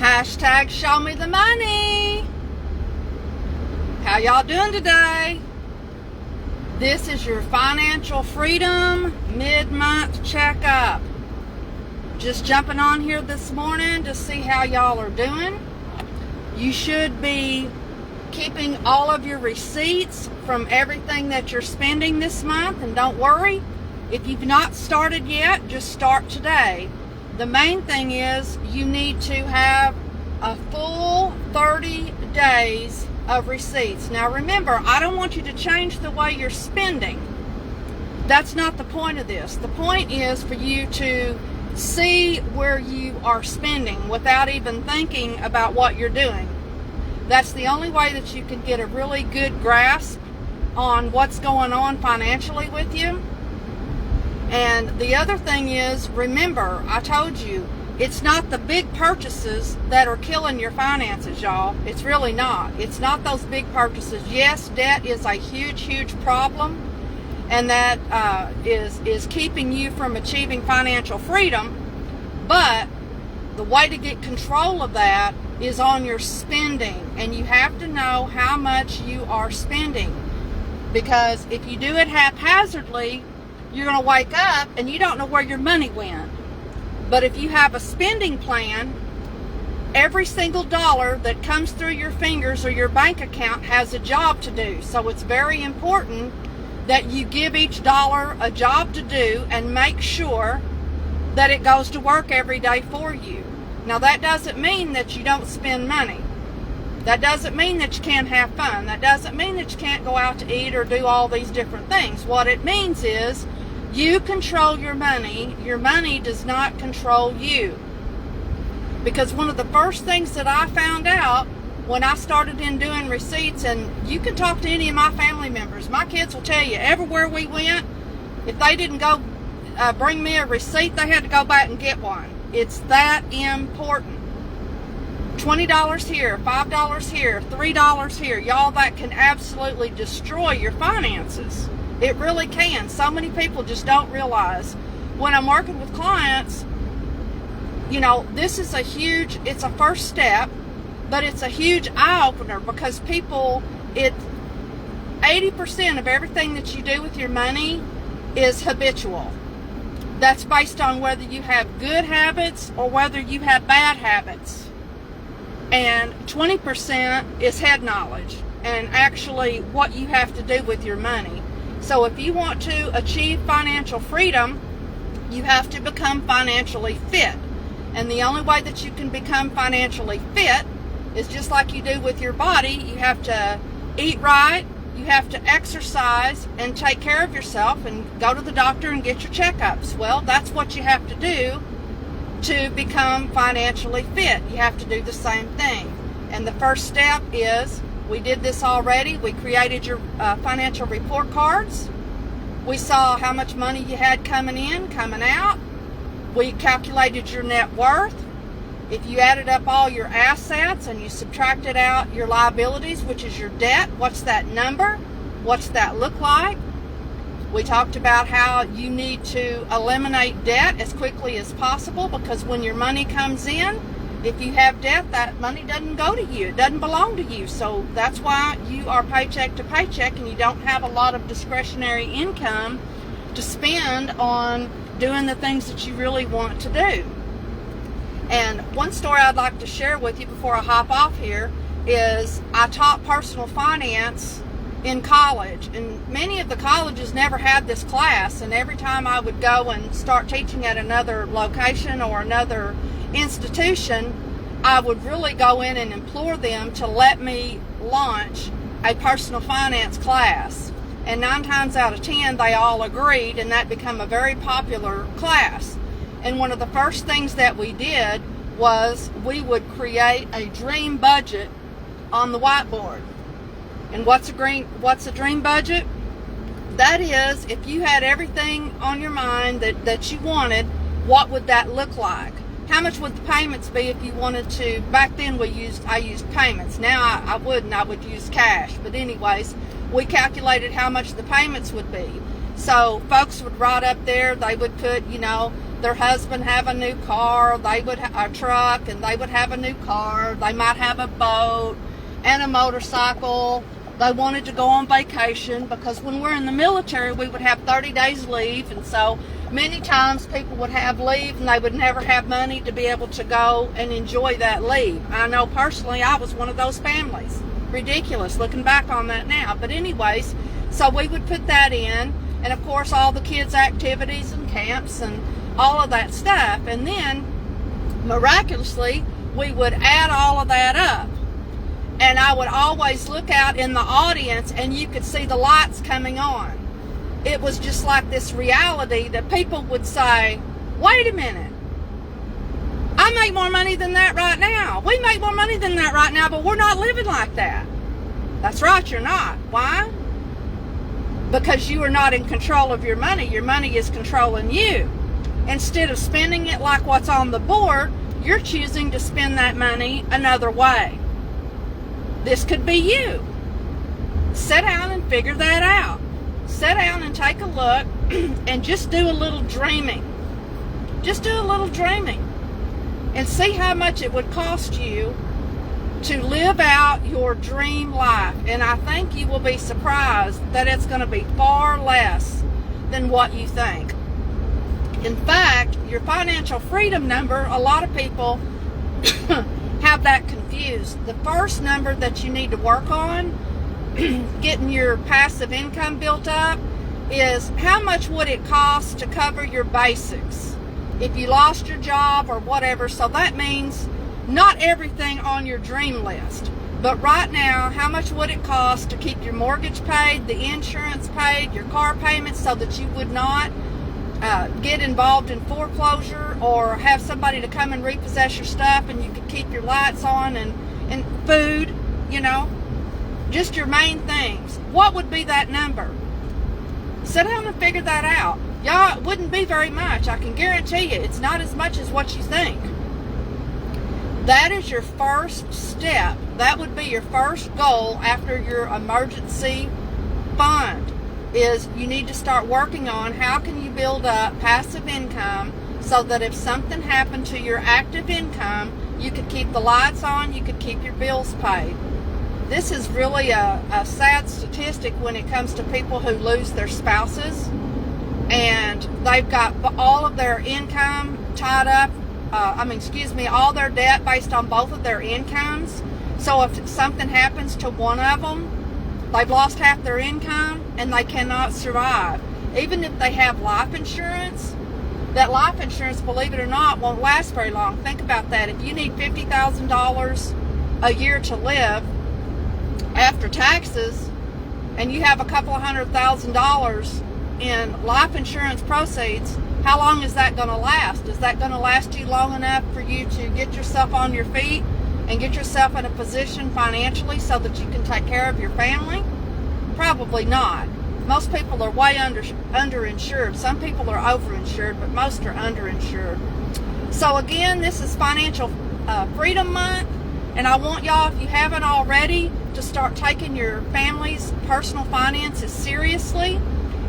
Hashtag show me the money. How y'all doing today? This is your financial freedom mid-month checkup. Just jumping on here this morning to see how y'all are doing. You should be keeping all of your receipts from everything that you're spending this month, and don't worry, if you've not started yet, just start today. The main thing is you need to have a full 30 days of receipts. Now remember, I don't want you to change the way you're spending. That's not the point of this. The point is for you to see where you are spending without even thinking about what you're doing. That's the only way that you can get a really good grasp on what's going on financially with you. And the other thing is, remember, I told you, it's not the big purchases that are killing your finances, y'all. It's really not. It's not those big purchases. Yes, debt is a huge problem, and that is keeping you from achieving financial freedom. But the way to get control of that is on your spending, and you have to know how much you are spending, because if you do it haphazardly, you're going to wake up and you don't know where your money went. But if you have a spending plan, every single dollar that comes through your fingers or your bank account has a job to do. So it's very important that you give each dollar a job to do and make sure that it goes to work every day for you. Now that doesn't mean that you don't spend money. That doesn't mean that you can't have fun. That doesn't mean that you can't go out to eat or do all these different things. What it means is you control your money. Your money does not control you. Because one of the first things that I found out when I started in doing receipts, and you can talk to any of my family members, my kids will tell you, everywhere we went, if they didn't go bring me a receipt, they had to go back and get one. It's that important. $20 here, $5 here, $3 here. Y'all, that can absolutely destroy your finances. It really can. So many people just don't realize. When I'm working with clients, you know, this is it's a first step, but it's a huge eye-opener, because 80% of everything that you do with your money is habitual. That's based on whether you have good habits or whether you have bad habits. And 20% is head knowledge and actually what you have to do with your money. So if you want to achieve financial freedom, you have to become financially fit. And the only way that you can become financially fit is just like you do with your body. You have to eat right, you have to exercise and take care of yourself and go to the doctor and get your checkups. Well, that's what you have to do to become financially fit. You have to do the same thing. And the first step is, we did this already. We created your financial report cards. We saw how much money you had coming in, coming out. We calculated your net worth. If you added up all your assets and you subtracted out your liabilities, which is your debt, what's that number? What's that look like? We talked about how you need to eliminate debt as quickly as possible, because when your money comes in, if you have debt, that money doesn't go to you. It doesn't belong to you. So that's why you are paycheck to paycheck and you don't have a lot of discretionary income to spend on doing the things that you really want to do. And one story I'd like to share with you before I hop off here is I taught personal finance in college, and many of the colleges never had this class, and every time I would go and start teaching at another location or another institution, I would really go in and implore them to let me launch a personal finance class. And 9 times out of 10, they all agreed, and that became a very popular class. And one of the first things that we did was we would create a dream budget on the whiteboard. And what's a dream budget? That is, if you had everything on your mind that you wanted, what would that look like? How much would the payments be if you wanted to? Back then I used payments. Now I wouldn't. I would use cash. But anyways, we calculated how much the payments would be. So folks would write up there, they would put, their husband have a new car, they would a truck, and they would have a new car. They might have a boat and a motorcycle. They wanted to go on vacation, because when we're in the military, we would have 30 days leave, and so many times people would have leave and they would never have money to be able to go and enjoy that leave. I know personally I was one of those families. Ridiculous looking back on that now. But anyways, so we would put that in, and of course all the kids' activities and camps and all of that stuff. And then miraculously we would add all of that up. And I would always look out in the audience and you could see the lights coming on. It was just like this reality that people would say, wait a minute, I make more money than that right now. We make more money than that right now, but we're not living like that. That's right, you're not. Why? Because you are not in control of your money. Your money is controlling you. Instead of spending it like what's on the board, you're choosing to spend that money another way. This could be you. Sit down and figure that out. Sit down and take a look and just do a little dreaming. Just do a little dreaming and see how much it would cost you to live out your dream life. And I think you will be surprised that it's going to be far less than what you think. In fact, your financial freedom number, a lot of people have that confused. The first number that you need to work on, getting your passive income built up, is how much would it cost to cover your basics if you lost your job or whatever. So that means not everything on your dream list, but right now, how much would it cost to keep your mortgage paid, the insurance paid, your car payments, so that you would not get involved in foreclosure or have somebody to come and repossess your stuff, and you could keep your lights on and food, you know, just your main things. What would be that number? Sit down and figure that out. Y'all, it wouldn't be very much. I can guarantee you it's not as much as what you think. That is your first step. That would be your first goal after your emergency fund, is you need to start working on how can you build up passive income so that if something happened to your active income, you could keep the lights on, you could keep your bills paid. This is really a sad statistic when it comes to people who lose their spouses and they've got all of their income tied up, all their debt based on both of their incomes. So if something happens to one of them, they've lost half their income and they cannot survive. Even if they have life insurance, that life insurance, believe it or not, won't last very long. Think about that. If you need $50,000 a year to live after taxes, and you have a couple of $100,000 in life insurance proceeds, how long is that going to last? Is that going to last you long enough for you to get yourself on your feet and get yourself in a position financially so that you can take care of your family? Probably not. Most people are way underinsured. Some people are overinsured, but most are underinsured. So again, this is Financial Freedom Month, and I want y'all, if you haven't already, to start taking your family's personal finances seriously.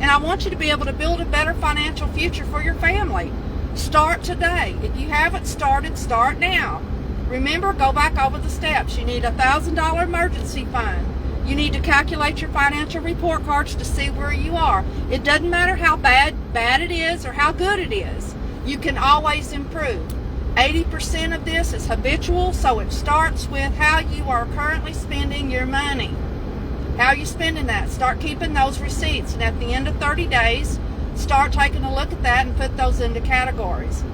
And I want you to be able to build a better financial future for your family. Start today. If you haven't started, start now. Remember, go back over the steps. You need a $1,000 emergency fund. You need to calculate your financial report cards to see where you are. It doesn't matter how bad it is or how good it is. You can always improve. 80% of this is habitual, so it starts with how you are currently spending your money. How are you spending that? Start keeping those receipts, and at the end of 30 days, start taking a look at that and put those into categories.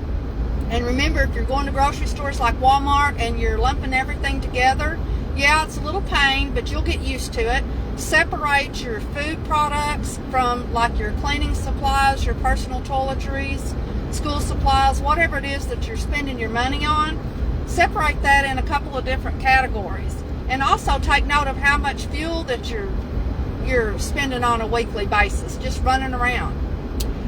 And remember, if you're going to grocery stores like Walmart and you're lumping everything together, yeah, it's a little pain, but you'll get used to it. Separate your food products from like your cleaning supplies, your personal toiletries, school supplies, whatever it is that you're spending your money on. Separate that in a couple of different categories. And also take note of how much fuel that you're spending on a weekly basis, just running around.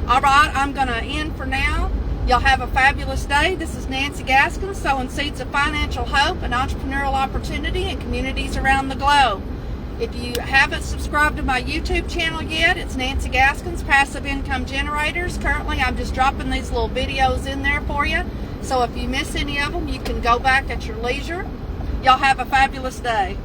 All right, I'm going to end for now. Y'all have a fabulous day. This is Nancy Gaskins, sowing seeds of financial hope and entrepreneurial opportunity in communities around the globe. If you haven't subscribed to my YouTube channel yet, it's Nancy Gaskins, Passive Income Generators. Currently, I'm just dropping these little videos in there for you. So if you miss any of them, you can go back at your leisure. Y'all have a fabulous day.